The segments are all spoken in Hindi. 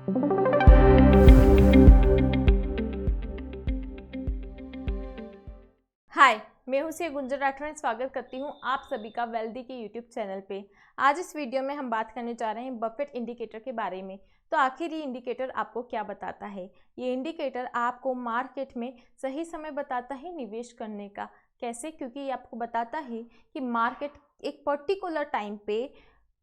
हाय, मैं हूं सी गुंजन राठौर। स्वागत करती हूं आप सभी का वेल्दी के यूट्यूब चैनल पे। आज इस वीडियो में हम बात करने जा रहे हैं बफेट इंडिकेटर के बारे में। तो आखिर ये इंडिकेटर आपको क्या बताता है? ये इंडिकेटर आपको मार्केट में सही समय बताता है निवेश करने का। कैसे? क्योंकि ये आपको बताता है कि मार्केट एक पर्टिकुलर टाइम पे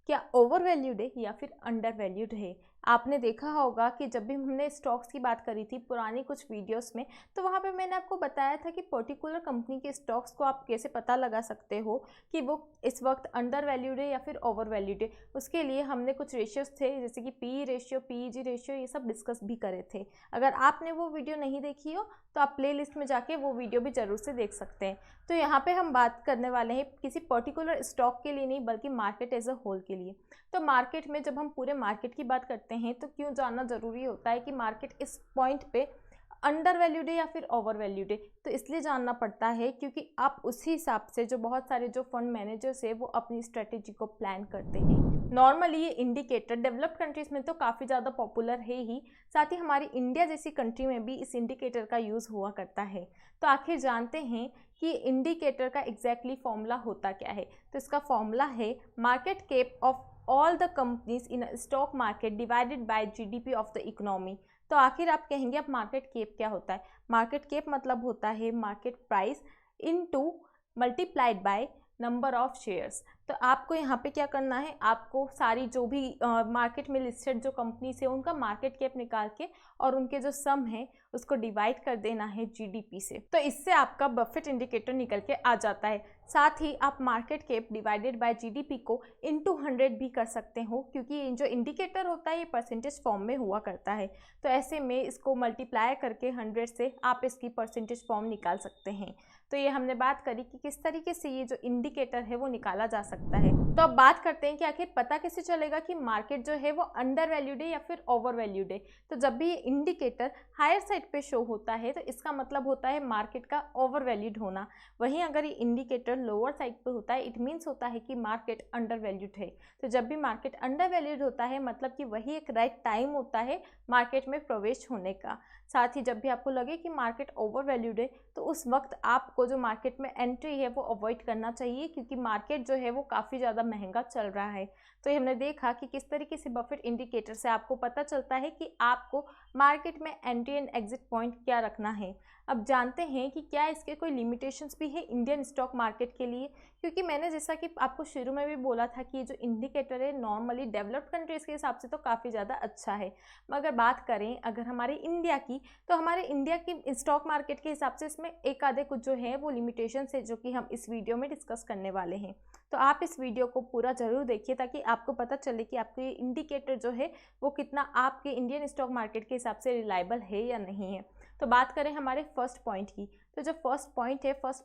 क्या ओवर वैल्यूड है या फिर अंडर वैल्यूड है। आपने देखा होगा कि जब भी हमने स्टॉक्स की बात करी थी पुरानी कुछ वीडियोस में, तो वहाँ पे मैंने आपको बताया था कि पर्टिकुलर कंपनी के स्टॉक्स को आप कैसे पता लगा सकते हो कि वो इस वक्त अंडर वैल्यूड है या फिर ओवर वैल्यूड है। उसके लिए हमने कुछ रेशियोज थे, जैसे कि पी रेशियो, पीईजी रेशियो, ये सब डिस्कस भी करे थे। अगर आपने वो वीडियो नहीं देखी हो तो आप प्ले लिस्ट में जाके वो वीडियो भी ज़रूर से देख सकते हैं। तो यहाँ पे हम बात करने वाले हैं किसी पर्टिकुलर स्टॉक के लिए नहीं, बल्कि मार्केट एज अ होल के लिए। तो मार्केट में जब हम पूरे मार्केट की बात करते हैं तो क्यों जानना ज़रूरी होता है कि मार्केट इस पॉइंट पे अंडर वैल्यूड है या फिर ओवर वैल्यूड है। तो इसलिए जानना पड़ता है क्योंकि आप उसी हिसाब से जो बहुत सारे जो फंड मैनेजर्स है वो अपनी स्ट्रेटेजी को प्लान करते हैं। नॉर्मली ये इंडिकेटर डेवलप्ड कंट्रीज़ में तो काफ़ी ज़्यादा पॉपुलर है ही, साथ ही हमारी इंडिया जैसी कंट्री में भी इस इंडिकेटर का यूज़ हुआ करता है। तो आखिर जानते हैं कि इंडिकेटर का एग्जैक्टली फॉर्मूला होता क्या है। तो इसका फॉर्मूला है market cap of all the companies in stock market divided by GDP of the economy. तो आखिर आप कहेंगे अब मार्केट कैप क्या होता है? मार्केट कैप मतलब होता है market price into multiplied by number of shares. तो आपको यहाँ पे क्या करना है, आपको सारी जो भी मार्केट में लिस्टेड जो कंपनीज है उनका मार्केट कैप निकाल के और उनके जो सम है उसको डिवाइड कर देना है जीडीपी से। तो इससे आपका बफेट इंडिकेटर निकल के आ जाता है। साथ ही आप market cap divided by GDP को इनटू 100 भी कर सकते हो, क्योंकि ये जो इंडिकेटर होता है ये परसेंटेज फॉर्म में हुआ करता है। तो ऐसे में इसको मल्टीप्लाई करके 100 से आप इसकी परसेंटेज फॉर्म निकाल सकते हैं। तो ये हमने बात करी कि किस तरीके से ये जो इंडिकेटर है वो निकाला जा सकता है। तो अब बात करते हैं कि आखिर पता कैसे चलेगा कि मार्केट जो है वो अंडर वैल्यूड है या फिर ओवर वैल्यूड है। तो जब भी ये इंडिकेटर हायर साइड पे शो होता है तो इसका मतलब होता है मार्केट का ओवर वैल्यूड होना। वहीं अगर ये इंडिकेटर लोअर साइड पे होता है, इट मीन्स होता है कि मार्केट अंडर वैल्यूड है। तो जब भी मार्केट अंडर वैल्यूड होता है मतलब कि वही एक राइट टाइम होता है मार्केट में प्रवेश होने का। साथ ही जब भी आपको लगे कि मार्केट ओवर वैल्यूड है तो उस वक्त आपको जो मार्केट में एंट्री है वो अवॉइड करना चाहिए, क्योंकि मार्केट जो है वो काफ़ी ज़्यादा महंगा चल रहा है। तो ये हमने देखा कि किस तरीके से बफेट इंडिकेटर से आपको पता चलता है कि आपको मार्केट में एंट्री एंड एग्जिट पॉइंट क्या रखना है। अब जानते हैं कि क्या इसके कोई लिमिटेशंस भी है इंडियन स्टॉक मार्केट के लिए, क्योंकि मैंने जैसा कि आपको शुरू में भी बोला था कि ये जो इंडिकेटर है नॉर्मली डेवलप्ड कंट्रीज़ के हिसाब से तो काफ़ी ज़्यादा अच्छा है। मगर बात करें अगर हमारे इंडिया की, तो हमारे इंडिया की स्टॉक मार्केट के हिसाब से इसमें एक आधे कुछ जो है वो लिमिटेशंस है जो कि हम इस वीडियो में डिस्कस करने वाले हैं। तो आप इस वीडियो को पूरा ज़रूर देखिए ताकि आपको पता चले कि आपको ये इंडिकेटर जो है वो कितना आपके इंडियन स्टॉक मार्केट के हिसाब से रिलायबल है या नहीं है। तो बात करें हमारे फर्स्ट पॉइंट की, तो जो फर्स्ट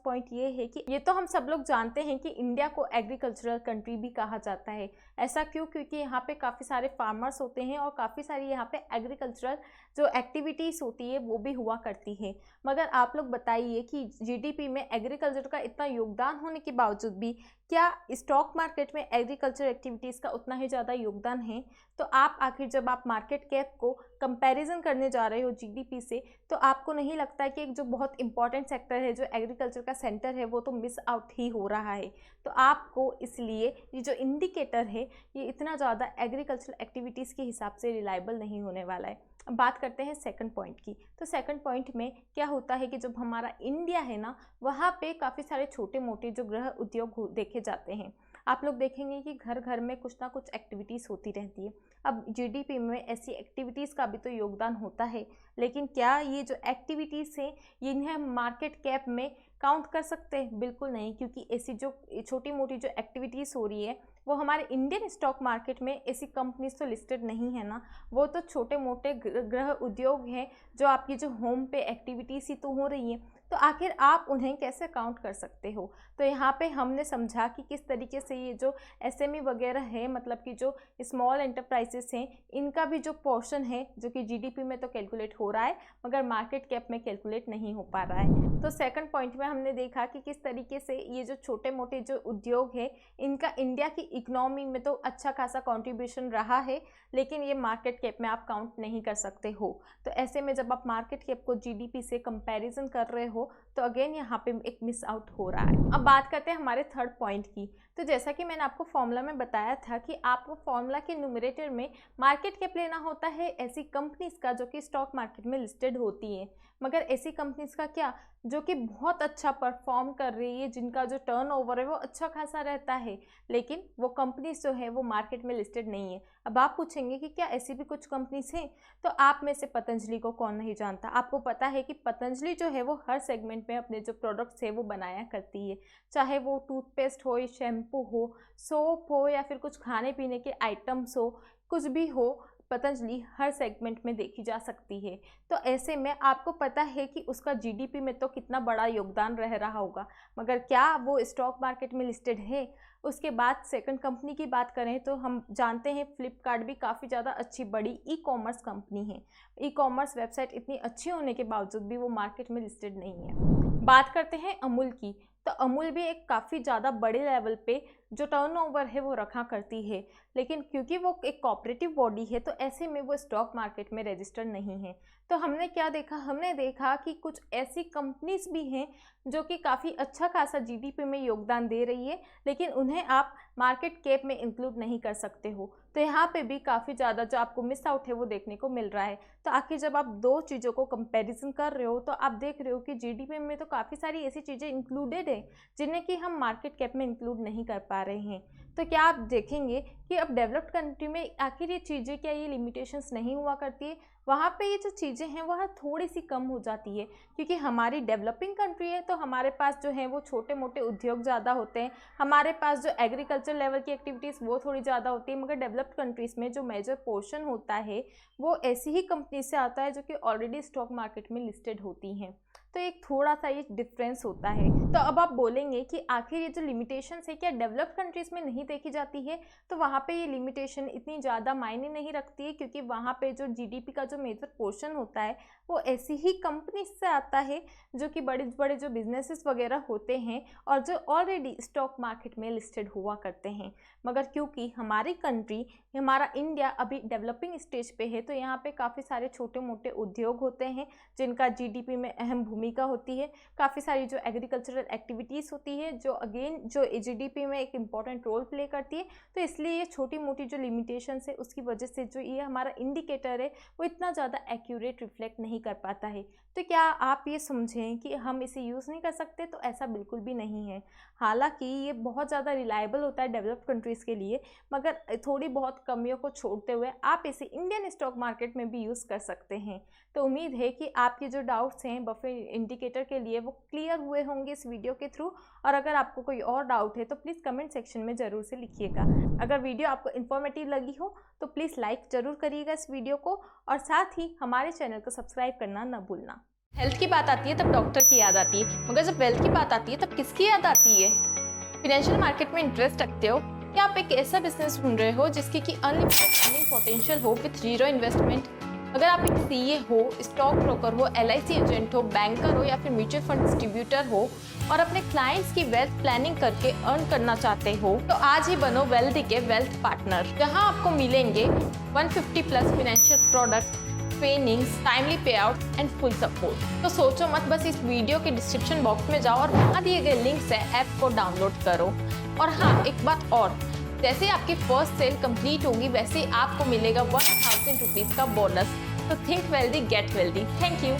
पॉइंट ये है कि ये तो हम सब लोग जानते हैं कि इंडिया को एग्रीकल्चरल कंट्री भी कहा जाता है। ऐसा क्यों? क्योंकि यहाँ पे काफ़ी सारे फार्मर्स होते हैं और काफ़ी सारी यहाँ पे एग्रीकल्चरल जो एक्टिविटीज़ होती है वो भी हुआ करती है। मगर आप लोग बताइए कि जीडीपी में एग्रीकल्चर का इतना योगदान होने के बावजूद भी क्या स्टॉक मार्केट में एग्रीकल्चर एक्टिविटीज़ का उतना ही ज़्यादा योगदान है? तो आप आखिर जब आप मार्केट कैप को कंपैरिजन करने जा रहे हो जीडीपी से, तो आपको नहीं लगता है कि एक जो बहुत इंपॉर्टेंट सेक्टर है जो एग्रीकल्चर का सेंटर है वो तो मिस आउट ही हो रहा है? तो आपको इसलिए ये जो इंडिकेटर है ये इतना ज़्यादा एग्रीकल्चरल एक्टिविटीज़ के हिसाब से रिलायबल नहीं होने वाला है। अब बात करते हैं सेकंड पॉइंट की। तो सेकंड पॉइंट में क्या होता है कि जब हमारा इंडिया है ना, वहाँ पे काफ़ी सारे छोटे मोटे जो गृह उद्योग देखे जाते हैं। आप लोग देखेंगे कि घर घर में कुछ ना कुछ एक्टिविटीज़ होती रहती है। अब जीडीपी में ऐसी एक्टिविटीज़ का भी तो योगदान होता है, लेकिन क्या ये जो एक्टिविटीज़ हैं इन्हें मार्केट कैप में काउंट कर सकते हैं? बिल्कुल नहीं, क्योंकि ऐसी जो छोटी मोटी जो एक्टिविटीज़ हो रही है वो हमारे इंडियन स्टॉक मार्केट में ऐसी कंपनीज तो लिस्टेड नहीं है ना। वो तो छोटे मोटे गृह उद्योग हैं जो आपकी जो होम पे एक्टिविटीज़ ही तो हो रही हैं। तो आखिर आप उन्हें कैसे काउंट कर सकते हो। तो यहाँ पे हमने समझा कि किस तरीके से ये जो एसएमई वगैरह है, मतलब कि जो स्मॉल एंटरप्राइजेस हैं, इनका भी जो पोर्शन है जो कि जीडीपी में तो कैलकुलेट हो रहा है मगर मार्केट कैप में कैलकुलेट नहीं हो पा रहा है। तो सेकंड पॉइंट में हमने देखा कि किस तरीके से ये जो छोटे मोटे जो उद्योग है इनका इंडिया की इकोनॉमी में तो अच्छा खासा कंट्रीब्यूशन रहा है, लेकिन ये मार्केट कैप में आप काउंट नहीं कर सकते हो। तो ऐसे में जब आप मार्केट कैप को जीडीपी से कंपैरिजन कर रहे हो तो अगेन यहाँ पे एक मिस आउट हो रहा है। अब बात करते हैं हमारे थर्ड पॉइंट की। तो जैसा कि मैंने आपको फॉर्मूला में बताया था कि आपको फॉर्मूला के न्यूमरेटर में मार्केट कैप लेना होता है ऐसी कंपनीज का जो कि स्टॉक मार्केट में लिस्टेड होती हैं, मगर ऐसी कंपनीज का क्या जो कि बहुत अच्छा परफॉर्म कर रही है, जिनका जो टर्नओवर है वो अच्छा खासा रहता है, लेकिन वो कंपनीज जो है वो मार्केट में लिस्टेड नहीं है। अब आप पूछेंगे कि क्या ऐसी भी कुछ कंपनीज हैं, तो आप में से पतंजलि को कौन नहीं जानता। आपको पता है कि पतंजलि जो है वो हर सेगमेंट में अपने जो प्रोडक्ट्स है वो बनाया करती है, चाहे वो टूथपेस्ट हो, शैम्पू हो, सोप हो या फिर कुछ खाने पीने के आइटम्स हो, कुछ भी हो, पतंजलि हर सेगमेंट में देखी जा सकती है। तो ऐसे में आपको पता है कि उसका जीडीपी में तो कितना बड़ा योगदान रह रहा होगा, मगर क्या वो स्टॉक मार्केट में लिस्टेड है। उसके बाद सेकंड कंपनी की बात करें तो हम जानते हैं फ्लिपकार्ट भी काफ़ी ज़्यादा अच्छी बड़ी ई कॉमर्स कंपनी है। ई कॉमर्स वेबसाइट इतनी अच्छी होने के बावजूद भी वो मार्केट में लिस्टेड नहीं है। बात करते हैं अमूल की, तो अमूल भी एक काफ़ी ज़्यादा बड़े लेवल पे जो टर्नओवर है वो रखा करती है, लेकिन क्योंकि वो एक कोऑपरेटिव बॉडी है तो ऐसे में वो स्टॉक मार्केट में रजिस्टर्ड नहीं है। तो हमने क्या देखा, हमने देखा कि कुछ ऐसी कंपनीज भी हैं जो कि काफ़ी अच्छा खासा जीडीपी में योगदान दे रही है, लेकिन उन्हें आप मार्केट कैप में इंक्लूड नहीं कर सकते हो। तो यहाँ पे भी काफ़ी ज़्यादा जो आपको मिस आउट है वो देखने को मिल रहा है। तो आखिर जब आप दो चीज़ों को कंपैरिजन कर रहे हो तो आप देख रहे हो कि जीडीपी में तो काफ़ी सारी ऐसी चीज़ें इंक्लूडेड है जिन्हें कि हम मार्केट कैप में इंक्लूड नहीं कर पा रहे हैं। तो क्या आप देखेंगे कि अब डेवलप्ड कंट्री में आखिर ये चीज़ें क्या ये लिमिटेशंस नहीं हुआ करती है, वहाँ पे ये जो चीज़ें हैं वह थोड़ी सी कम हो जाती है, क्योंकि हमारी डेवलपिंग कंट्री है तो हमारे पास जो है वो छोटे मोटे उद्योग ज़्यादा होते हैं, हमारे पास जो एग्रीकल्चर लेवल की एक्टिविटीज़ वो थोड़ी ज़्यादा होती है, मगर डेवलप्ड कंट्रीज़ में जो मेजर पोर्शन होता है वो ऐसी ही कंपनी से आता है जो कि ऑलरेडी स्टॉक मार्केट में लिस्टेड होती हैं। तो एक थोड़ा सा ये डिफरेंस होता है। तो अब आप बोलेंगे कि आखिर ये जो लिमिटेशंस है क्या डेवलप्ड कंट्रीज़ में नहीं देखी जाती है, तो वहाँ पे ये लिमिटेशन इतनी ज़्यादा मायने नहीं रखती है, क्योंकि वहाँ पे जो जीडीपी का जो मेजर पोर्शन होता है वो ऐसी ही कंपनी से आता है जो कि बड़े बड़े जो बिजनेसेस वगैरह होते हैं और जो ऑलरेडी स्टॉक मार्केट में लिस्टेड हुआ करते हैं। मगर क्योंकि हमारी कंट्री, हमारा इंडिया अभी डेवलपिंग स्टेज पे है, तो यहाँ पे काफ़ी सारे छोटे मोटे उद्योग होते हैं जिनका जीडीपी में अहम भूमिका होती है। काफ़ी सारी जो एग्रीकल्चरल एक्टिविटीज़ होती है जो अगेन जो जीडीपी में एक इम्पॉर्टेंट रोल प्ले करती है। तो इसलिए ये छोटी मोटी जो लिमिटेशंस है उसकी वजह से जो ये हमारा इंडिकेटर है वो इतना ज़्यादा एक्यूरेट रिफ्लेक्ट नहीं कर पाता है। तो क्या आप ये समझें कि हम इसे यूज़ नहीं कर सकते, तो ऐसा बिल्कुल भी नहीं है। हालांकि ये बहुत ज़्यादा रिलायबल होता है डेवलप्ड कंट्रीज़ के लिए, मगर थोड़ी बहुत कमियों को छोड़ते हुए आप इसे इंडियन स्टॉक मार्केट में भी यूज़ कर सकते हैं। तो उम्मीद है कि आपके जो डाउट्स हैं बफेट इंडिकेटर के लिए वो क्लियर हुए होंगे इस वीडियो के थ्रू। और अगर आपको कोई और डाउट है तो प्लीज़ कमेंट सेक्शन में ज़रूर से लिखिएगा। अगर वीडियो आपको इन्फॉर्मेटिव लगी हो तो प्लीज़ लाइक ज़रूर करिएगा इस वीडियो को, और साथ ही हमारे चैनल को सब्सक्राइब करना न भूलना। हेल्थ की बात आती है तब डॉक्टर की याद आती है, मगर जब वेल्थ की बात आती है तब किसकी याद आती है। फाइनेंशियल मार्केट में इंटरेस्ट रखते हो क्या? आप एक ऐसा बिजनेस ढूंढ रहे हो जिसकी कि अनलिमिटेड अर्निंग पोटेंशियल हो विथ जीरो इन्वेस्टमेंट? अगर आप एक सीए हो, स्टॉक ब्रोकर हो, एलआईसी एजेंट हो, बैंकर हो या फिर म्यूचुअल फंड डिस्ट्रीब्यूटर हो और अपने क्लाइंट्स की वेल्थ प्लानिंग करके अर्न करना चाहते हो, तो आज ही बनो वेल्दी के वेल्थ पार्टनर, जहां आपको मिलेंगे 150 plus financial product, trainings, timely पे आउट एंड फुल सपोर्ट। तो सोचो मत, बस इस वीडियो के डिस्क्रिप्शन बॉक्स में जाओ और वहाँ दिए गए लिंक से ऐप को डाउनलोड करो। और हाँ, एक बात और, जैसे आपकी फर्स्ट सेल कंप्लीट होगी वैसे ही आपको मिलेगा 1000 रुपीज़ का बोनस। तो think wealthy, get wealthy. Thank you.